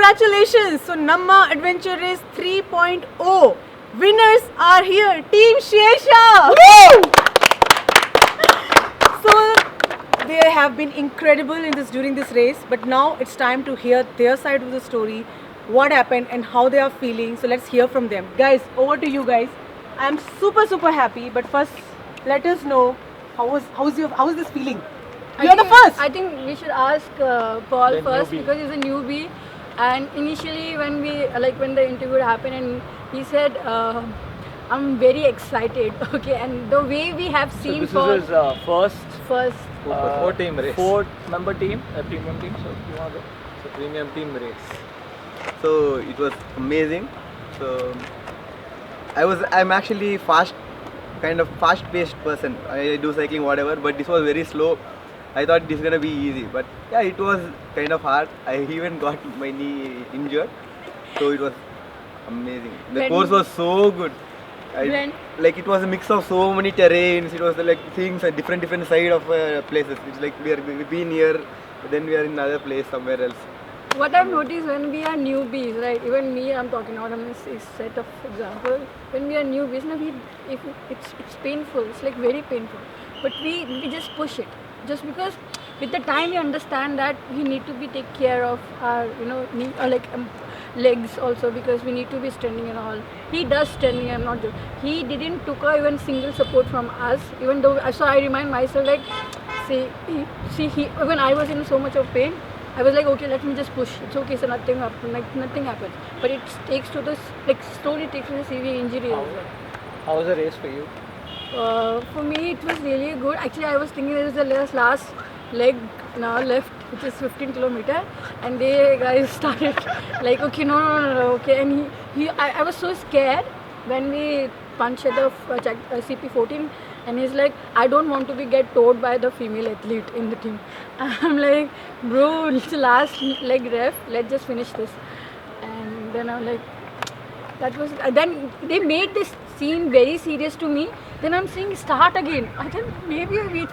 Congratulations! So Namma Adventure Race 3.0 winners are here. Team Shershah! So they have been incredible during this race, but now it's time to hear their side of the story, what happened and how they are feeling. So let's hear from them. Guys, over to you guys. I'm super happy, but first let us know how is this feeling? You're the first. I think we should ask Paul The first newbie. because he's a newbie. And initially, when the interview happened, and he said, "I'm very excited." Okay, and the way we have So seen this Paul is his first first. four-team race. Four-member team, a premium team. So you want to go? So premium team race. So it was amazing. So I'm actually kind of fast-paced person. I do cycling whatever, but this was very slow. I thought this is gonna be easy, but yeah, it was kind of hard. I even got my knee injured, so it was amazing. The When- course was so good. When- Like it was a mix of so many terrains. It was like things at different side of places. It's like we've been here, but then we are in another place somewhere else. What I've noticed when we are newbies, right? Even me, I'm talking out. I'm a set of example. When we are newbies, it's painful. It's like very painful. But we just push it, just because with the time we understand that we need to be take care of our knee or legs also, because we need to be standing and all. He does standing. I'm not joking. He didn't took even single support from us. Even though, so I remind myself like, when I was in so much of pain, I was like, okay, let me just push. It's okay, so nothing happens. Like nothing happens. But it takes to this, like slowly takes to the severe injury as well. How was the race for you? For me, it was really good. Actually, I was thinking there is the last leg now left, which is 15 kilometer, and they guys started like, okay, no, okay, and I was so scared when we punched at the CP14, and he's like, I don't want to get towed by the female athlete in the team. I'm like, bro, it's the last leg ref, let's just finish this. And then I'm like, that was, then they made this scene very serious to me. Then I'm saying, start again. I thought maybe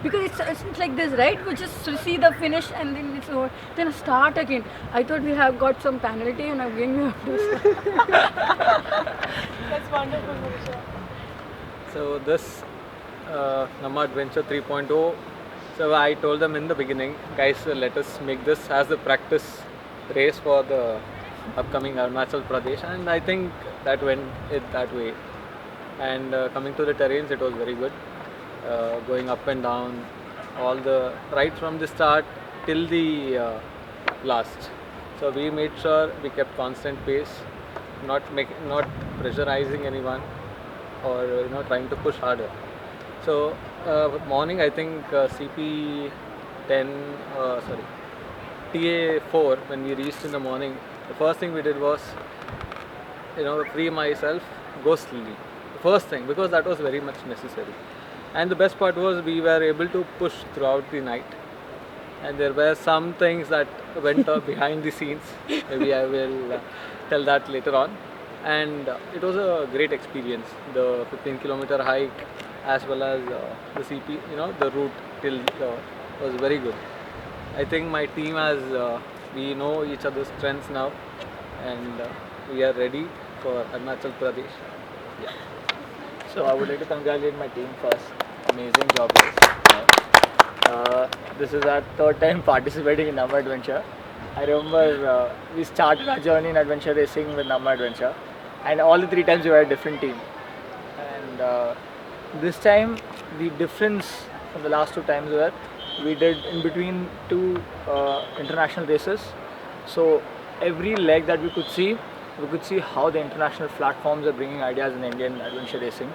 because it's like this, right? We just see the finish and then it's over. Then start again. I thought we have got some penalty and again we have to start. That's wonderful, Marisha. So this Namma Adventure 3.0. So I told them in the beginning, guys, let us make this as the practice race for the upcoming Arunachal Pradesh, and I think that went it that way. And coming to the terrains, it was very good. Going up and down, right from the start till the last. So we made sure we kept constant pace, not pressurizing anyone, or trying to push harder. So morning, I think TA4, when we reached in the morning, the first thing we did was free myself, go slowly. The first thing, because that was very much necessary. And the best part was we were able to push throughout the night. And there were some things that went behind the scenes. Maybe I will tell that later on. And it was a great experience. The 15-kilometer hike, as well as the CP, the route till was very good. I think my team we know each other's strengths now, and we are ready for Arunachal Pradesh. Yeah. So I would like to congratulate my team first. Amazing job, guys. This is our third time participating in Namma Adventure. I remember we started our journey in adventure racing with Namma Adventure, and all the three times we were a different team. And this time, the difference from the last two times were we did in between two international races. So every leg that we could see how the international platforms are bringing ideas in Indian adventure racing,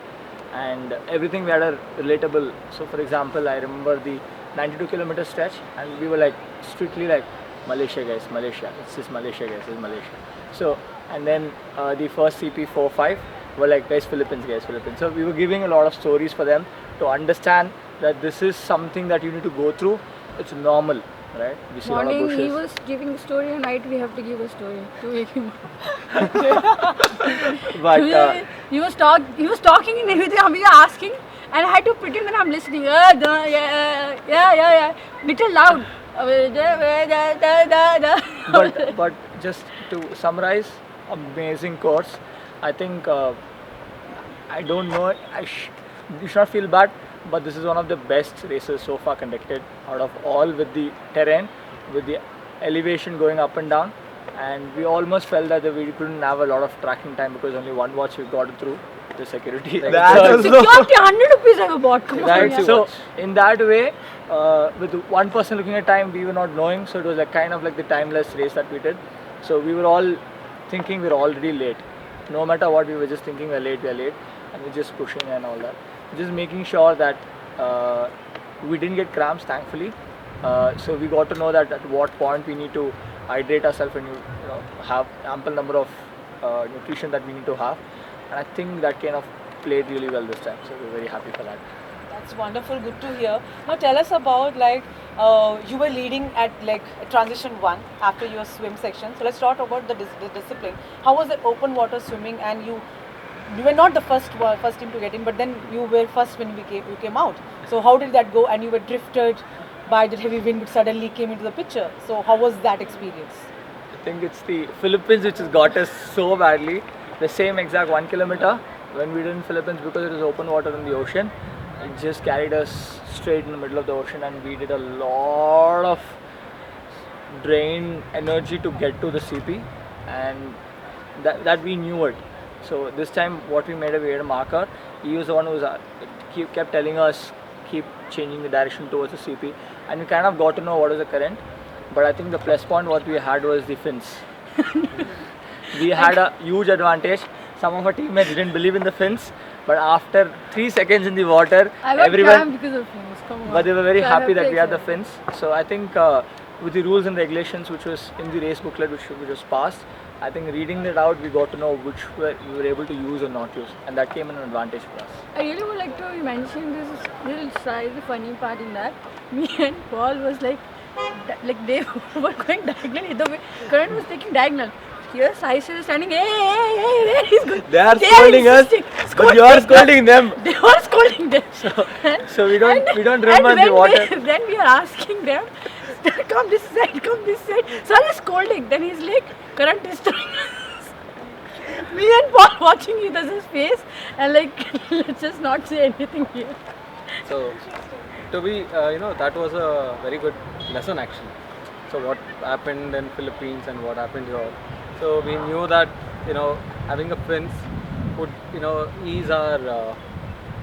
and everything we had a relatable. So for example, I remember the 92-kilometer stretch, and we were like strictly like, Malaysia guys, Malaysia, it's just Malaysia guys, it's Malaysia. So, and then the first CP4-5 were like, guys, Philippines. So we were giving a lot of stories for them to understand that this is something that you need to go through. It's normal, right? We see a lot of Morning, bushes. he was giving a story, and night we have to give a story to make him. But he was talking and everything. We were asking, and I had to pretend that I'm listening. Yeah, little loud. but just to summarize, amazing course. I think I don't know. You should not feel bad, but this is one of the best races so far conducted out of all, with the terrain, with the elevation going up and down. And we almost felt that we couldn't have a lot of tracking time because only one watch we got through the security. That was Security 100 rupees I have bought. Come on, Right. yeah. So in that way, with one person looking at time, we were not knowing. So it was like kind of like the timeless race that we did. So we were all thinking we're already late. No matter what, we were just thinking we're late, and we're just pushing and all that. Just making sure that we didn't get cramps, thankfully. So we got to know that at what point we need to hydrate ourselves and have ample number of nutrition that we need to have. And I think that kind of played really well this time. So we're very happy for that. That's wonderful. Good to hear. Now tell us about you were leading at transition 1 after your swim section. So let's talk about the discipline. How was the open water swimming? And you were not the first team to get in, but then you were first when you came out. So how did that go? And you were drifted by the heavy wind which suddenly came into the picture. So how was that experience? I think it's the Philippines which has got us so badly. The same exact 1 kilometer when we did in Philippines, because it was open water in the ocean, it just carried us straight in the middle of the ocean, and we did a lot of drain energy to get to the CP, and that we knew it. So this time what we made a marker. He was the one who was kept telling us keep changing the direction towards the CP, and we kind of got to know what is the current. But I think the plus point what we had was the fins. We had a huge advantage. Some of our teammates didn't believe in the fins, but after 3 seconds in the water, I got everyone. cramp because of fins. Come on. But they were very So I happy have that to we had the accept. fins. So I think with the rules and regulations which was in the race booklet which was passed, I think reading it out we got to know which we were able to use or not use, and that came an advantage for us. I really would like to mention this little side, the funny part in that. Me and Paul was like they were going diagonally. The way current was taking diagonal. Here, Sai is standing. Hey, he's good. They are They scolding us, insisting. but you are scolding them. They were scolding them. So we don't And remember the when water. then we are asking them, come this side, come this side. So I was scolding. Then he's like, current destroying us. Me and Paul watching each other's face and let's just not say anything here. So, to be, that was a very good lesson actually. So what happened in Philippines and what happened here. So we knew that, having a fins would, ease our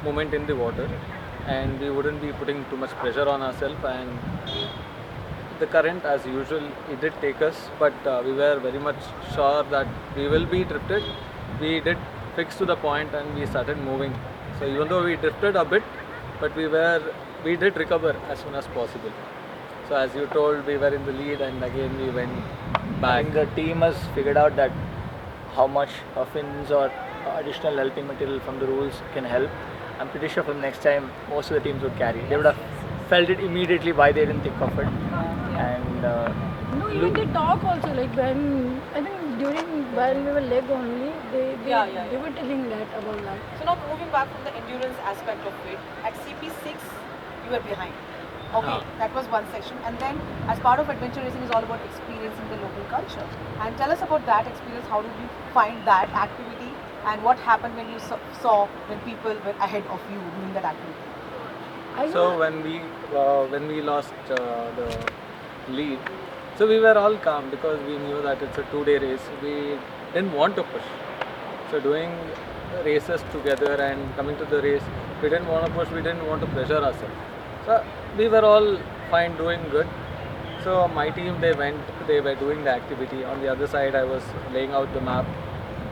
movement in the water, and we wouldn't be putting too much pressure on ourselves. And the current, as usual, it did take us, but we were very much sure that we will be drifted. We did fix to the point and we started moving. So even though we drifted a bit, but we did recover as soon as possible. So as you told, we were in the lead, and again we went I back. think the team has figured out that how much fins or additional helping material from the rules can help. I'm pretty sure from next time most of the teams would carry. They would have felt it immediately why they didn't think of it. And No, even they talk also, when I think while we were leg only, they were telling that about that. So now moving back from the endurance aspect of it, at CP6 you were behind. Okay, that was one section. And then as part of adventure racing is all about experiencing the local culture. And tell us about that experience. How did you find that activity, and what happened when you saw when people were ahead of you doing that activity? So when we lost the lead, so we were all calm because we knew that it's a 2-day race. We didn't want to push. So doing races together and coming to the race, we didn't want to push. We didn't want to pressure ourselves. So we were all fine, doing good. So my team, they were doing the activity. On the other side, I was laying out the map,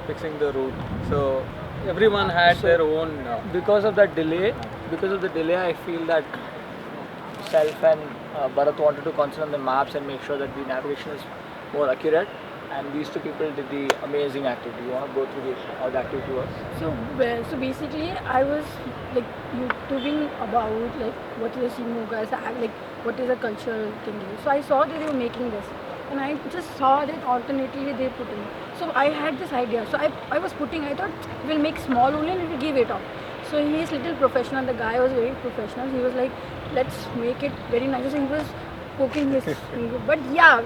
fixing the route. So everyone had their own. because of the delay, I feel that Self and Bharat wanted to concentrate on the maps and make sure that the navigation is more accurate. And these two people did the amazing activity. You want to go through how the activity was? So basically, I was YouTubing about what is a Simu guys, what is a cultural thing. So I saw that they were making this, and I just saw that alternately they put in. So I had this idea. So I was putting. I thought we'll make small only and we'll give it off. So he is little professional. The guy was very professional. He was like, let's make it very nice. So he was poking his finger. But yeah,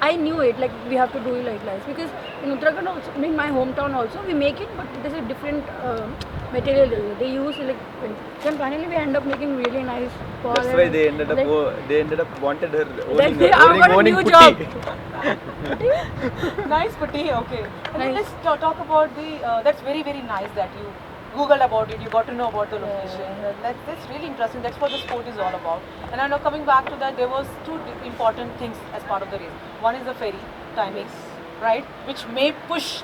I knew it, like we have to do it like this because in Uttarakhand also, in my hometown also, we make it, but there's a different material they use. Like then finally we end up making really nice. That's why they ended up wanted her Then owning new putty. job. Nice putty, okay. And then Nice. let's talk about the, that's very, very nice that you Googled about it, you got to know about the location. That's really interesting, that's what the sport is all about. And I know coming back to that, there was two important things as part of the race. One is the ferry timings, right? Which may push,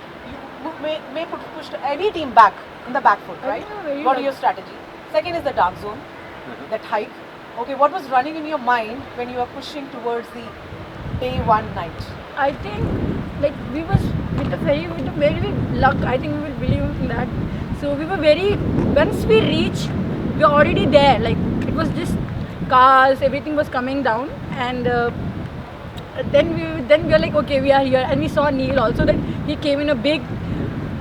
may push any team back on the back foot, right? very What is well. your strategy? Second is the dark zone, that hike. Okay, what was running in your mind when you were pushing towards the day one night? I think like we was with the ferry with the very big luck. I think we will believe in that. So we were very, once we reached, we were already there. Like it was just cars, everything was coming down, and then we were like, okay, we are here, and we saw Neil also that he came in a big,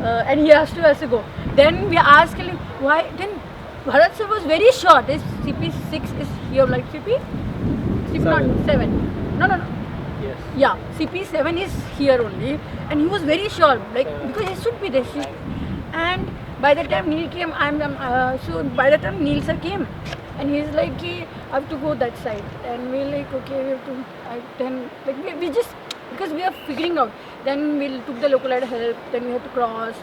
and he has to go. Then we asked him why. Then Bharat sir was very short. His CP6 is here, like CP not 7. No. Yes. Yeah, CP7 is here only, and he was very sure, like because he should be there. And by the time Neil came, so by the time Neil sir came, and he's like, I have to go that side, and we're like, okay, we have to. Then like we just because we are figuring out. Then we took the local help. Then we had to cross.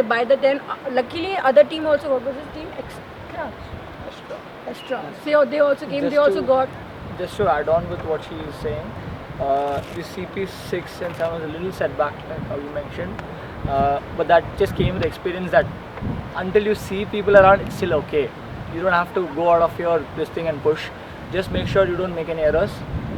By the time, luckily, other team also. What was his team? Extra. So they also came. They also got. Just to add on with what she is saying, the CP6 and 7 was a little setback, like how you mentioned, but that just came with experience that until you see people around, it's still okay. You don't have to go out of your this thing and push. Just make sure you don't make any errors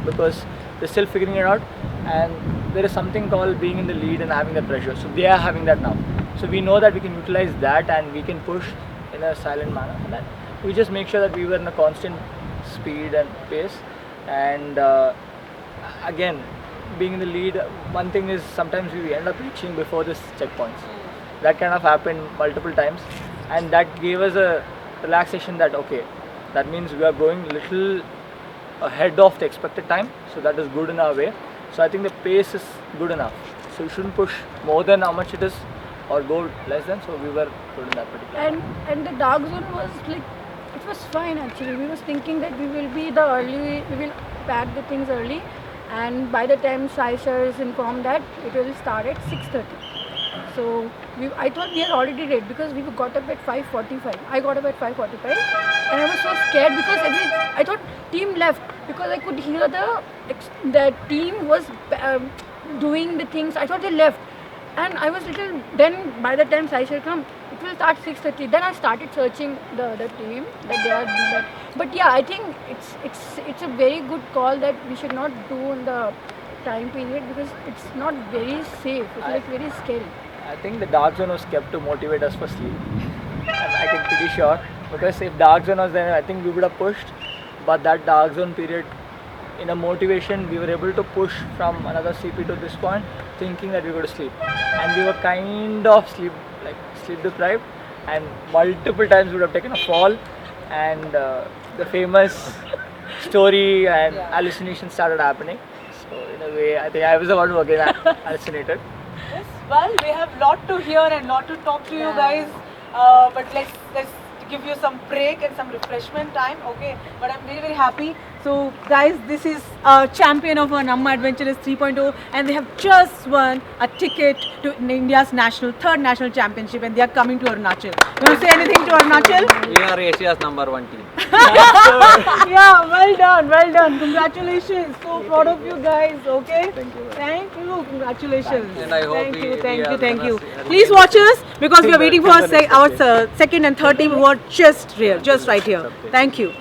because they're still figuring it out, and there is something called being in the lead and having the pressure. So they are having that now. So we know that we can utilize that and we can push in a silent manner. And that we just make sure that we were in a constant speed and pace. And again, being in the lead, one thing is sometimes we end up reaching before this checkpoints. That kind of happened multiple times, and that gave us a relaxation that okay, that means we are going little ahead of the expected time, so that is good in our way. So I think the pace is good enough. So you shouldn't push more than how much it is or go less than. So we were good in that particular. And the dark zone was like, it was fine actually. We was thinking that we will be the early, we will pack the things early, and by the time Shershah is informed that it will start at 6:30. So I thought we are already ready because we got up at 5:45. I got up at 5:45, and I was so scared because I thought team left because I could hear the team was doing the things. I thought they left, and I was little. Then by the time Shershah come, it will start 6:30. Then I started searching the other team that they are doing that. But yeah, I think it's a very good call that we should not do in the time period because it's not very safe. It's like very scary. I think the dark zone was kept to motivate us for sleep. I think pretty sure because if dark zone was there, I think we would have pushed. But that dark zone period, in a motivation, we were able to push from another CP to this point, thinking that we were going to sleep, and we were kind of sleep deprived, and multiple times we would have taken a fall, and the famous story and hallucination started happening. So in a way, I think I was the one who again hallucinated. Yes, well, we have lot to hear and lot to talk to you guys, but let's give you some break and some refreshment time, okay? But I'm very, very happy. So guys, this is a champion of our Namma Adventurers 3.0, and they have just won a ticket to India's third national championship, and they are coming to Arunachal. You want to say anything to Arunachal? We are Asia's #1 team. Yeah, well done. Congratulations. So proud of you guys, okay? Thank you. Congratulations. And I hope Thank you. Please watch us because we are waiting for our second and third team who are just right here. Thank you.